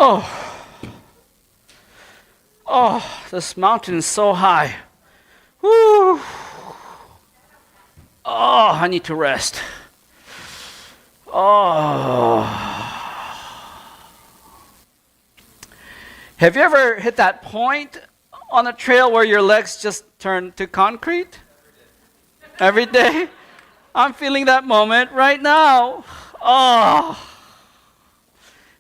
Oh, oh, this mountain is so high. Woo. Oh, I need to rest. Oh. Have you ever hit that point on a trail where your legs just turn to concrete? Every day? I'm feeling that moment right now. Oh.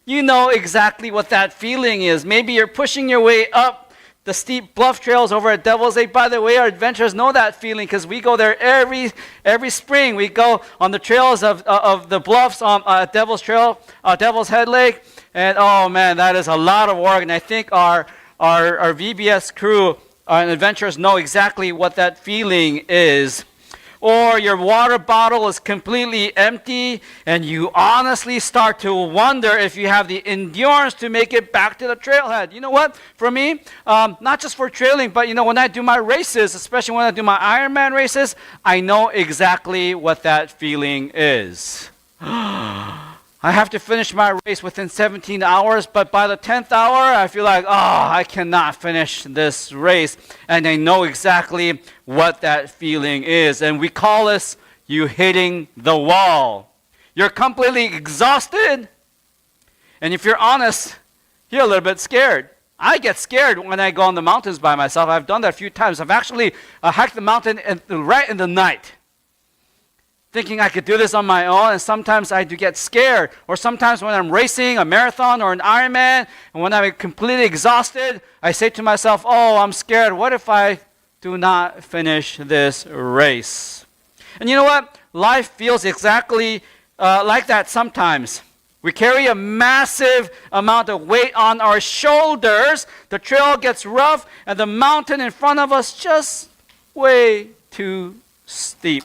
You know exactly what that feeling is. Maybe you're pushing your way up the steep bluff trails over at Devil's Lake. By the way, our adventurers know that feeling because we go there every spring. We go on the trails of the bluffs on Devil's Head Lake. And oh man, that is a lot of work. And I think our VBS crew and adventurers know exactly what that feeling is. Or your water bottle is completely empty and you honestly start to wonder if you have the endurance to make it back to the trailhead. You know what? For me, not just for trailing, but you know, when I do my races, especially when I do my Ironman races, I know exactly what that feeling is. I have to finish my race within 17 hours, but by the 10th hour, I feel like, oh, I cannot finish this race. And I know exactly what that feeling is. And we call this you hitting the wall. You're completely exhausted. And if you're honest, you're a little bit scared. I get scared when I go on the mountains by myself. I've done that a few times. I've actually hiked the mountain right in the night, thinking I could do this on my own, and sometimes I do get scared. Or sometimes when I'm racing a marathon or an Ironman, and when I'm completely exhausted, I say to myself, oh, I'm scared. What if I do not finish this race? And you know what? Life feels exactly like that sometimes. We carry a massive amount of weight on our shoulders. The trail gets rough, and the mountain in front of us just way too steep.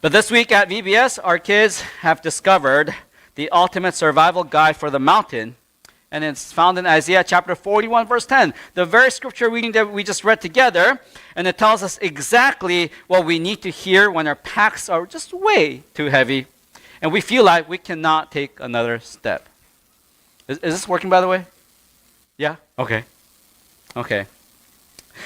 But this week at VBS, our kids have discovered the ultimate survival guide for the mountain. And it's found in Isaiah chapter 41, verse 10. The very scripture reading that we just read together. And it tells us exactly what we need to hear when our packs are just way too heavy. And we feel like we cannot take another step. Is this working, by the way? Yeah? Okay. Okay.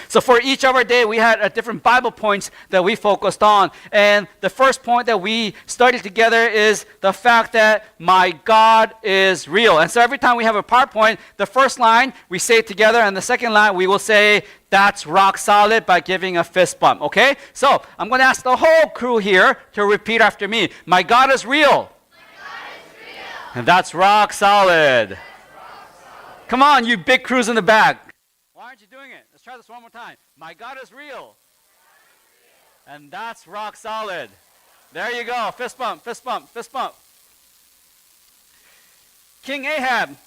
So for each of our day, we had different Bible points that we focused on. And the first point that we studied together is the fact that my God is real. And so every time we have a PowerPoint, the first line we say it together, and the second line we will say, that's rock solid, by giving a fist bump. Okay? So I'm going to ask the whole crew here to repeat after me. My God is real. My God is real. And that's rock solid. That's rock solid. Come on, you big crews in the back. Why aren't you doing it? Let's try this one more time. My God is real. And that's rock solid. There you go. Fist bump, fist bump, fist bump. King Ahab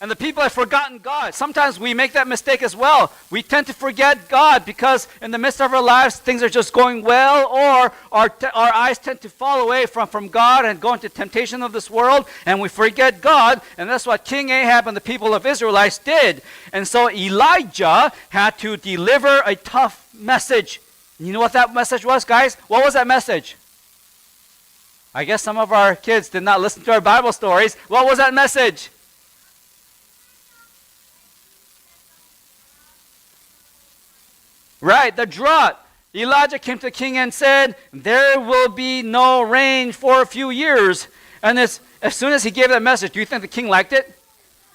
and the people have forgotten God. Sometimes we make that mistake as well. We tend to forget God because in the midst of our lives, things are just going well, or our eyes tend to fall away from God and go into temptation of this world, and we forget God. And that's what King Ahab and the people of Israelites did. And so Elijah had to deliver a tough message. You know what that message was, guys? What was that message? I guess some of our kids did not listen to our Bible stories. What was that message? Right, the drought. Elijah came to the king and said, there will be no rain for a few years. And as soon as he gave that message, do you think the king liked it?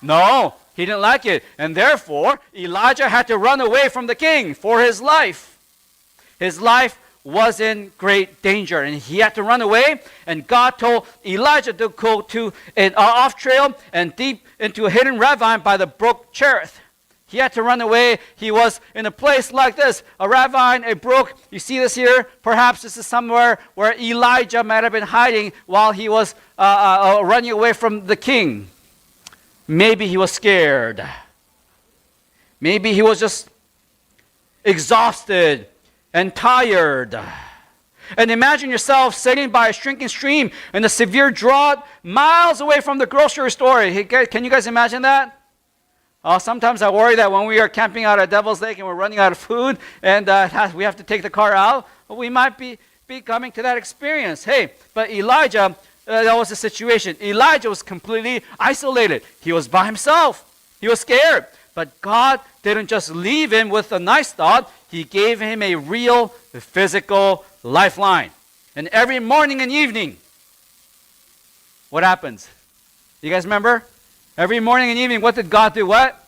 No, he didn't like it. And therefore, Elijah had to run away from the king for his life. His life was in great danger, and he had to run away. And God told Elijah to go to an off trail and deep into a hidden ravine by the brook Cherith. He had to run away. He was in a place like this, a ravine, a brook. You see this here? Perhaps this is somewhere where Elijah might have been hiding while he was running away from the king. Maybe he was scared. Maybe he was just exhausted and tired. And imagine yourself sitting by a shrinking stream in a severe drought miles away from the grocery store. Hey, can you guys imagine that? Sometimes I worry that when we are camping out at Devil's Lake and we're running out of food and we have to take the car out, we might be coming to that experience. Hey, but Elijah That was the situation. Elijah was completely isolated. He was by himself. He was scared. But God didn't just leave him with a nice thought. He gave him a real physical lifeline. And every morning and evening, what happens? You guys remember? Every morning and evening, what did God do? What?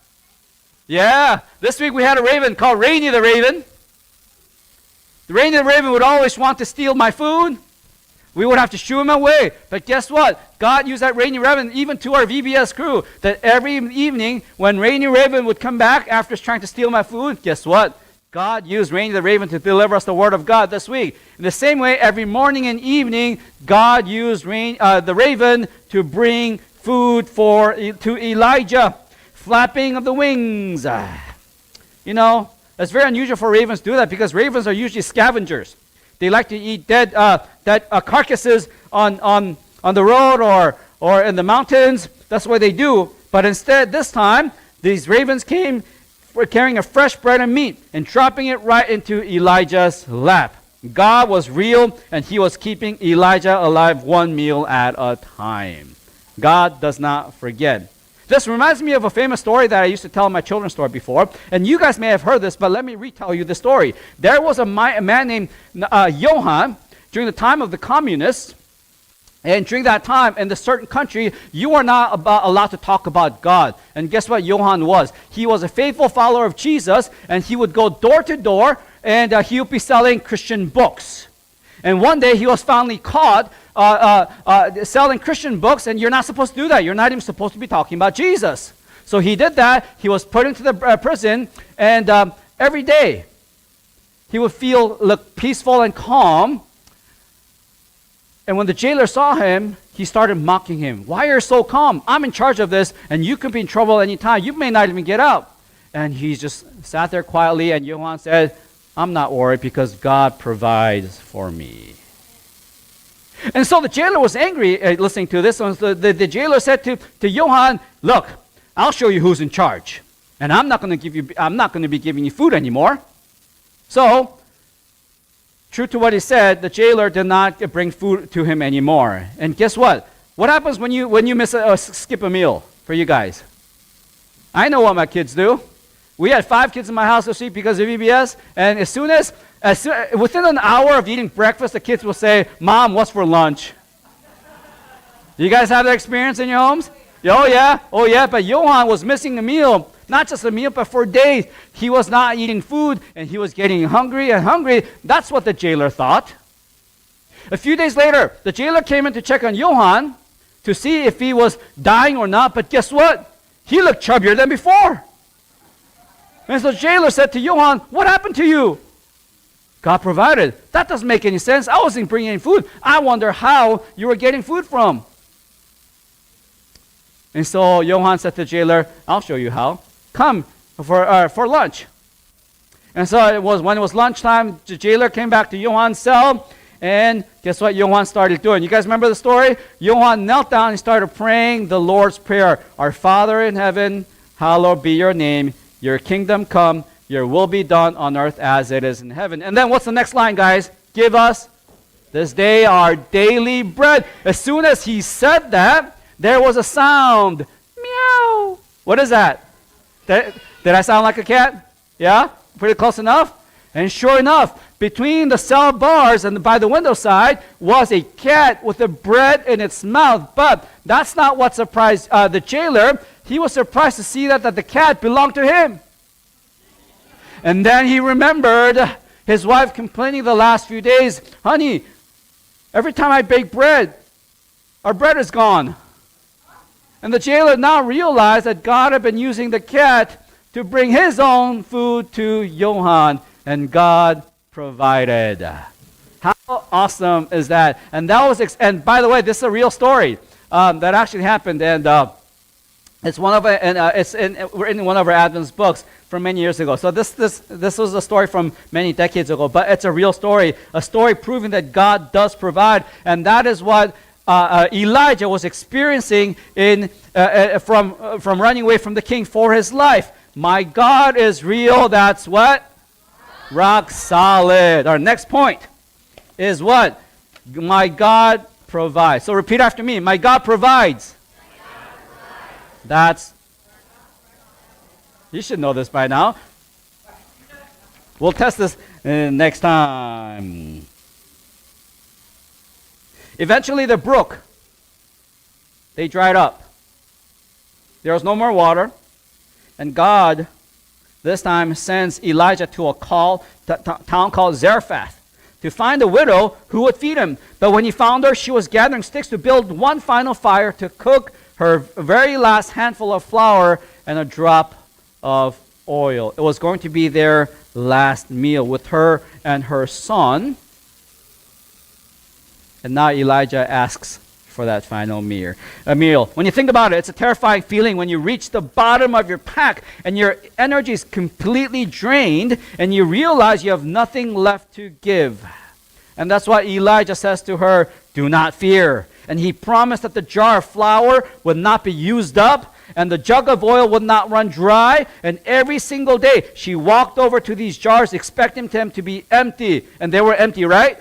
Yeah. This week we had a raven called Rainy the Raven. The Rainy the Raven would always want to steal my food. We would have to shoo him away. But guess what? God used that Rainy Raven even to our VBS crew. That every evening when Rainy Raven would come back after trying to steal my food, guess what? God used Rainy the Raven to deliver us the Word of God this week. In the same way, every morning and evening, God used the raven to bring food to Elijah. Flapping of the wings. You know, it's very unusual for ravens to do that because ravens are usually scavengers. They like to eat dead carcasses on the road or in the mountains. That's what they do. But instead, this time, these ravens came carrying a fresh bread and meat and dropping it right into Elijah's lap. God was real, and he was keeping Elijah alive one meal at a time. God does not forget. This reminds me of a famous story that I used to tell in my children's story before. And you guys may have heard this, but let me retell you the story. There was a man named Johann during the time of the communists. And during that time, in a certain country, you are not allowed to talk about God. And guess what Johann was? He was a faithful follower of Jesus, and he would go door to door, and he would be selling Christian books. And one day, he was finally caught selling Christian books, and you're not supposed to do that. You're not even supposed to be talking about Jesus. So he did that. He was put into the prison, and every day, he would look peaceful and calm. And when the jailer saw him, he started mocking him. Why are you so calm? I'm in charge of this, and you could be in trouble anytime. You may not even get out. And he just sat there quietly, and Johann said, I'm not worried because God provides for me. And so the jailer was angry listening to this. So the jailer said to Johann, look, I'll show you who's in charge. And I'm not going to be giving you food anymore. So, true to what he said, the jailer did not bring food to him anymore. And guess what? What happens when you skip a meal for you guys? I know what my kids do. We had 5 kids in my house this week because of EBS, and within an hour of eating breakfast, the kids will say, Mom, what's for lunch? Do you guys have that experience in your homes? Oh yeah, but Johann was missing a meal. Not just a meal, but for days. He was not eating food, and he was getting hungry and hungry. That's what the jailer thought. A few days later, the jailer came in to check on Johann to see if he was dying or not, but guess what? He looked chubbier than before. And so the jailer said to Johann, what happened to you? God provided. That doesn't make any sense. I wasn't bringing any food. I wonder how you were getting food from. And so Johann said to the jailer, I'll show you how. Come for lunch. And so when it was lunchtime, the jailer came back to Johann's cell, and guess what Johann started doing? You guys remember the story? Johann knelt down and started praying the Lord's Prayer. Our Father in heaven, hallowed be your name. Your kingdom come, your will be done on earth as it is in heaven. And then what's the next line, guys? Give us this day our daily bread. As soon as he said that, there was a sound. Meow. What is that? Did I sound like a cat? Yeah? Pretty close enough? And sure enough, between the cell bars and by the window side was a cat with the bread in its mouth. But that's not what surprised the jailer. He was surprised to see that the cat belonged to him. And then he remembered his wife complaining the last few days, honey, every time I bake bread, our bread is gone. And the jailer now realized that God had been using the cat to bring his own food to Johann, and God provided. How awesome is that? And that was, and by the way, this is a real story that actually happened, and it's we're in one of our Adventist books from many years ago. So this was a story from many decades ago, but it's a real story, a story proving that God does provide, and that is what Elijah was experiencing from running away from the king for his life. My God is real. That's what? Rock solid. Our next point is what? My God provides. So repeat after me. My God provides. That's, you should know this by now. We'll test this next time. Eventually the brook, they dried up. There was no more water. And God, this time, sends Elijah to a town called Zarephath to find a widow who would feed him. But when he found her, she was gathering sticks to build one final fire to cook her very last handful of flour and a drop of oil. It was going to be their last meal with her and her son. And now Elijah asks for that final meal. When you think about it, it's a terrifying feeling when you reach the bottom of your pack and your energy is completely drained and you realize you have nothing left to give. And that's why Elijah says to her, do not fear. And he promised that the jar of flour would not be used up and the jug of oil would not run dry. And every single day she walked over to these jars expecting them to be empty. And they were empty, right?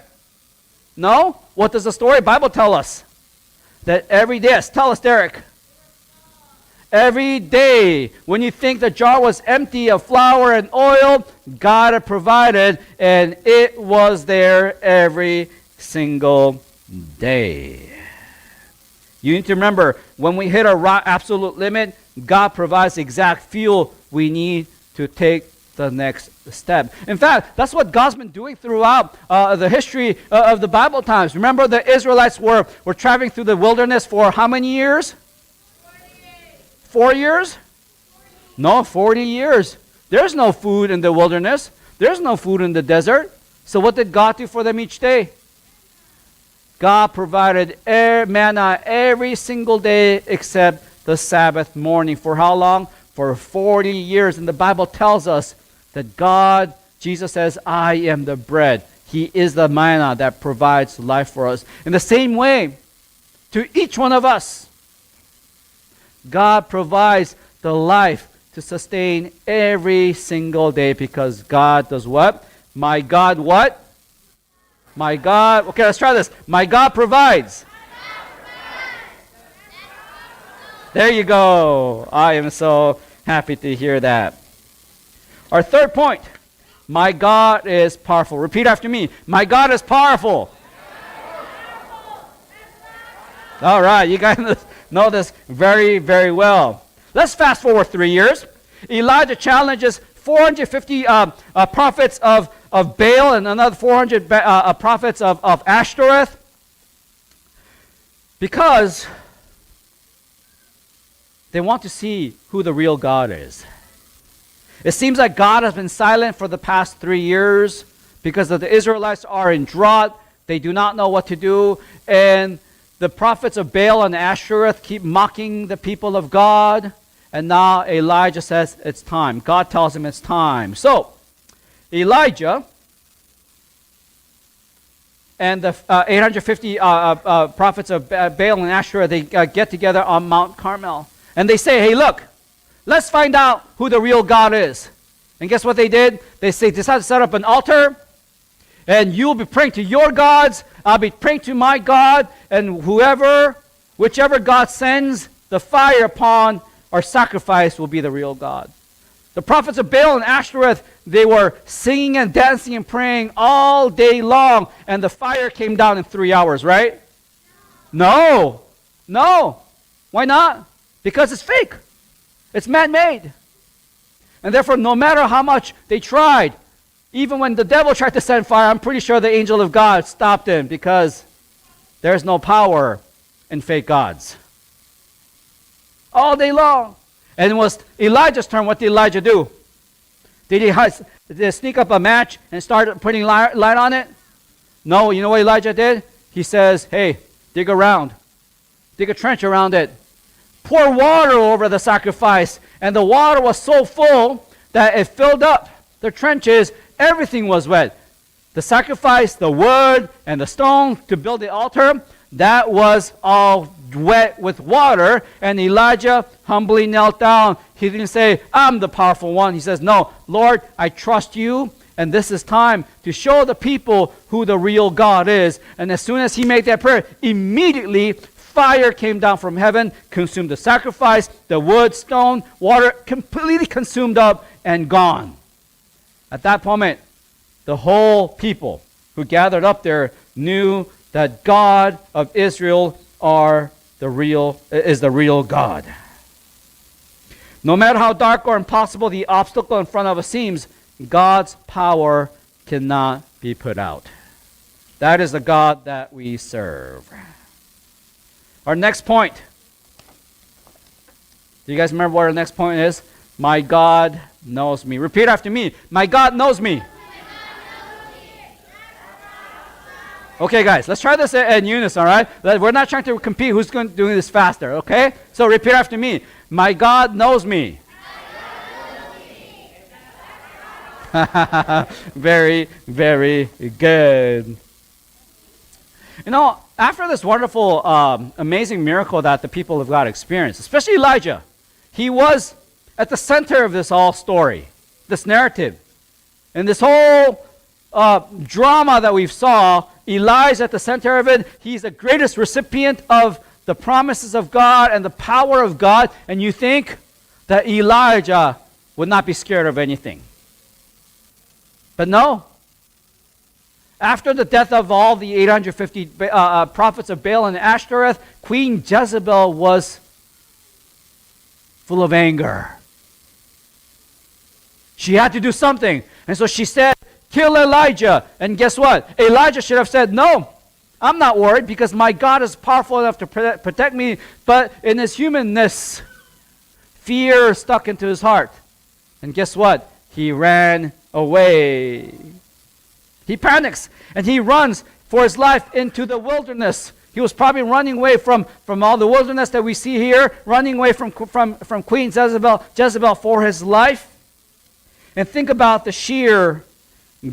No? What does the story Bible tell us? That every day, tell us, Derek. Every day, when you think the jar was empty of flour and oil, God had provided, and it was there every single day. You need to remember, when we hit our absolute limit, God provides the exact fuel we need to take the next step. In fact, that's what God's been doing throughout the history of the Bible times. Remember, the Israelites were traveling through the wilderness for how many years? 4 years? No, 40 years. There's no food in the wilderness. There's no food in the desert. So what did God do for them each day? God provided manna every single day except the Sabbath morning. For how long? For 40 years. And the Bible tells us that God, Jesus says, I am the bread. He is the manna that provides life for us. In the same way, to each one of us, God provides the life to sustain every single day because God does what? My God what? My God, okay, let's try this. My God provides. There you go. I am so happy to hear that. Our third point, my God is powerful. Repeat after me. My God is powerful. All right, you guys know this very, very well. Let's fast forward 3 years. Elijah challenges 450 prophets of Baal and another 400 prophets of Ashtoreth because they want to see who the real God is. It seems like God has been silent for the past 3 years because the Israelites are in drought. They do not know what to do. And the prophets of Baal and Ashtoreth keep mocking the people of God. And now Elijah says it's time. God tells him it's time. So Elijah and the 850 prophets of Baal and Ashtoreth, they get together on Mount Carmel. And they say, hey, look, let's find out who the real God is. And guess what they did? They decided to set up an altar. And you'll be praying to your gods. I'll be praying to my God. And whichever God sends the fire upon our sacrifice will be the real God. The prophets of Baal and Ashtoreth, they were singing and dancing and praying all day long. And the fire came down in 3 hours, right? No. Why not? Because it's fake. It's man-made. And therefore, no matter how much they tried, even when the devil tried to send fire, I'm pretty sure the angel of God stopped him because there's no power in fake gods. All day long. And it was Elijah's turn. What did Elijah do? Did he sneak up a match and start putting light on it? No, you know what Elijah did? He says, hey, dig a trench around it. Pour water over the sacrifice. And the water was so full that it filled up the trenches. Everything was wet. The sacrifice, the wood, and the stone to build the altar, that was all wet with water. And Elijah humbly knelt down. He didn't say, I'm the powerful one. He says, no, Lord, I trust you. And this is time to show the people who the real God is. And as soon as he made that prayer, immediately fire came down from heaven, consumed the sacrifice, the wood, stone, water, completely consumed up and gone. At that moment, the whole people who gathered up there knew that God of Israel is the real God. No matter how dark or impossible the obstacle in front of us seems, God's power cannot be put out. That is the God that we serve. Our next point. Do you guys remember what our next point is? My God knows me. Repeat after me. My God knows me. Okay, guys, let's try this in unison, all right? We're not trying to compete who's going to do this faster, okay? So repeat after me. My God knows me. Very, very good. You know, after this wonderful, amazing miracle that the people of God experienced, especially Elijah, he was at the center of this whole story, this narrative. And this whole drama that we saw, Elijah at the center of it, he's the greatest recipient of the promises of God and the power of God. And you think that Elijah would not be scared of anything. But no. After the death of all the 850 prophets of Baal and Ashtoreth, Queen Jezebel was full of anger. She had to do something. And so she said, kill Elijah. And guess what? Elijah should have said, no, I'm not worried because my God is powerful enough to protect me. But in his humanness, fear stuck into his heart. And guess what? He ran away. He panics and he runs for his life into the wilderness. He was probably running away from all the wilderness that we see here, running away from Queen Jezebel for his life. And think about the sheer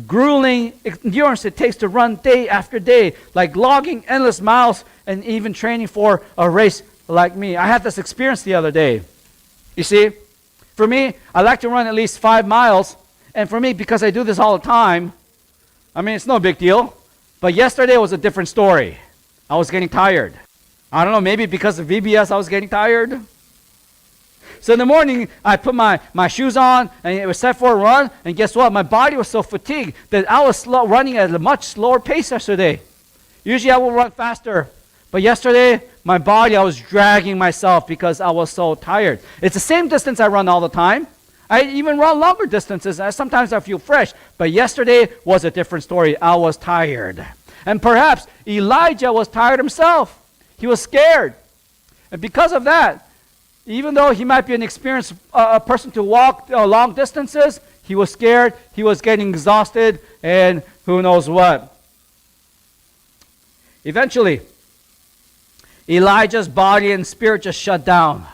grueling endurance it takes to run day after day, like logging endless miles and even training for a race like me. I had this experience the other day. You see, for me, I like to run at least 5 miles. And for me, because I do this all the time, I mean, it's no big deal. But yesterday was a different story. I was getting tired. I don't know, maybe because of VBS I was getting tired. So in the morning, I put my shoes on, and it was set for a run. And guess what? My body was so fatigued that I was running at a much slower pace yesterday. Usually I will run faster. But yesterday, my body, I was dragging myself because I was so tired. It's the same distance I run all the time. I even run longer distances. Sometimes I feel fresh. But yesterday was a different story. I was tired. And perhaps Elijah was tired himself. He was scared. And because of that, even though he might be an experienced person to walk long distances, he was scared, he was getting exhausted, and who knows what. Eventually, Elijah's body and spirit just shut down.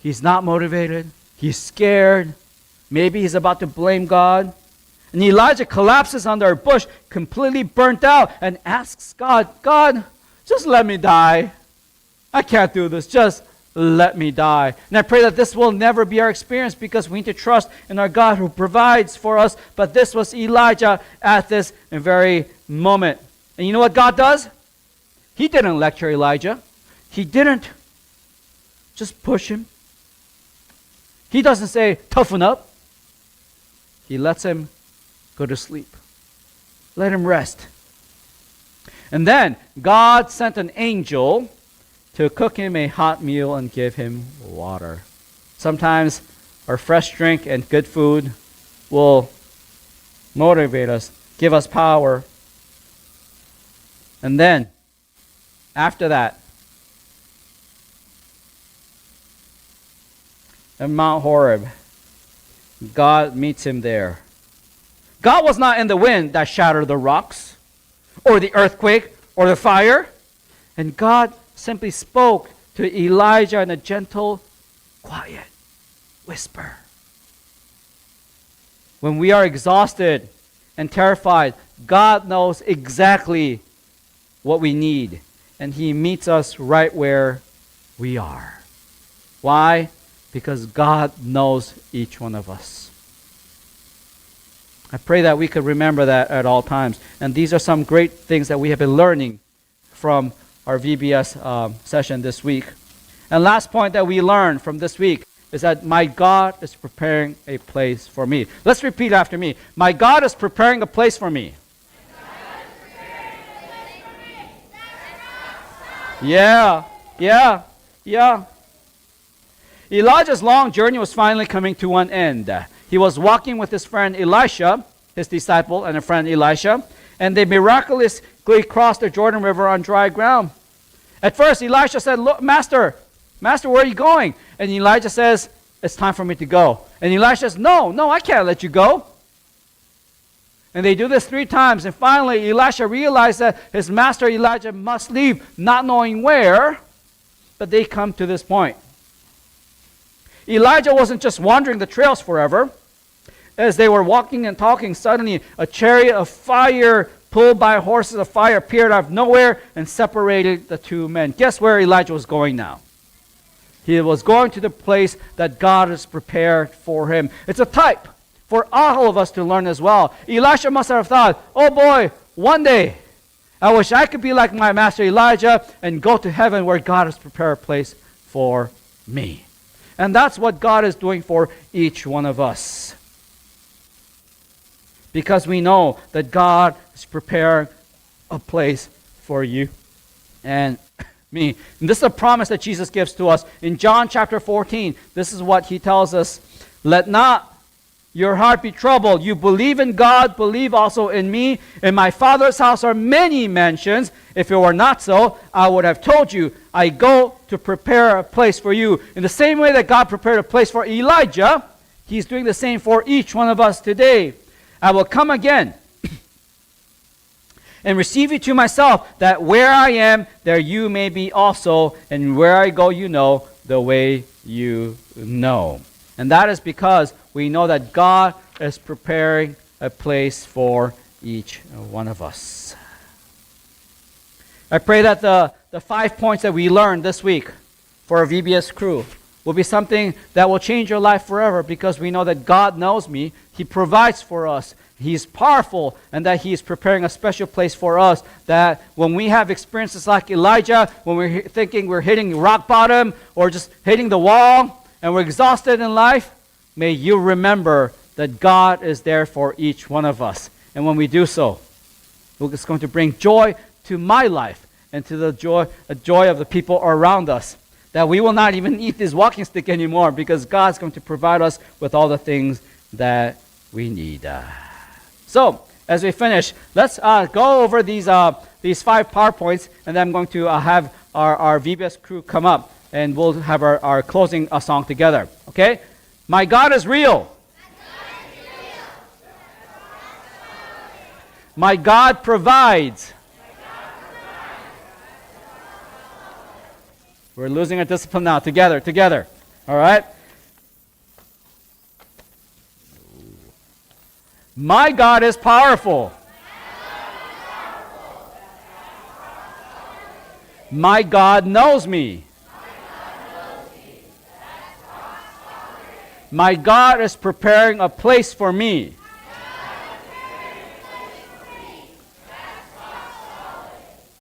He's not motivated. He's scared. Maybe he's about to blame God. And Elijah collapses under a bush, completely burnt out, and asks God, God, just let me die. I can't do this. Just let me die. And I pray that this will never be our experience because we need to trust in our God who provides for us. But this was Elijah at this very moment. And you know what God does? He didn't lecture Elijah. He didn't just push him. He doesn't say, toughen up. He lets him go to sleep. Let him rest. And then God sent an angel to cook him a hot meal and give him water. Sometimes our fresh drink and good food will motivate us, give us power. And then, after that, at Mount Horeb, God meets him there. God was not in the wind that shattered the rocks, or the earthquake, or the fire. And God simply spoke to Elijah in a gentle, quiet whisper. When we are exhausted and terrified, God knows exactly what we need, and He meets us right where we are. Why? Because God knows each one of us. I pray that we could remember that at all times. And these are some great things that we have been learning from our VBS session this week. And last point that we learned from this week is that my God is preparing a place for me. Let's repeat after me. My God is preparing a place for me. Yeah. Elijah's long journey was finally coming to an end. He was walking with his friend Elisha, his disciple, and a friend Elisha, and they miraculously crossed the Jordan River on dry ground. At first, Elisha said, "Look, Master, where are you going?" And Elijah says, "It's time for me to go." And Elisha says, No, I can't let you go. And they do this 3 times. And finally, Elisha realized that his master Elijah must leave, not knowing where. But they come to this point. Elijah wasn't just wandering the trails forever. As they were walking and talking, suddenly a chariot of fire pulled by horses of fire appeared out of nowhere and separated the 2 men. Guess where Elijah was going now? He was going to the place that God has prepared for him. It's a type for all of us to learn as well. Elisha must have thought, oh boy, one day I wish I could be like my master Elijah and go to heaven where God has prepared a place for me. And that's what God is doing for each one of us. Because we know that God is preparing a place for you and me. And this is a promise that Jesus gives to us. In John chapter 14, this is what he tells us. Let not your heart be troubled. You believe in God, believe also in me. In my Father's house are many mansions. If it were not so, I would have told you, I go to prepare a place for you. In the same way that God prepared a place for Elijah, he's doing the same for each one of us today. I will come again and receive you to myself, that where I am, there you may be also, and where I go, you know, the way you know. And that is because we know that God is preparing a place for each one of us. I pray that the 5 points that we learned this week for our VBS crew will be something that will change your life forever, because we know that God knows me, He provides for us, He's powerful, and that He is preparing a special place for us, that when we have experiences like Elijah, when we're thinking we're hitting rock bottom or just hitting the wall and we're exhausted in life, may you remember that God is there for each one of us. And when we do so, it's going to bring joy to my life and to the joy of the people around us, that we will not even eat this walking stick anymore, because God's going to provide us with all the things that we need. So, as we finish, let's go over these 5 PowerPoints, and then I'm going to have our VBS crew come up, and we'll have our closing song together. Okay? My God is real. My God provides. We're losing our discipline now. Together. All right? My God is powerful. My God knows me. My God is preparing a place for me.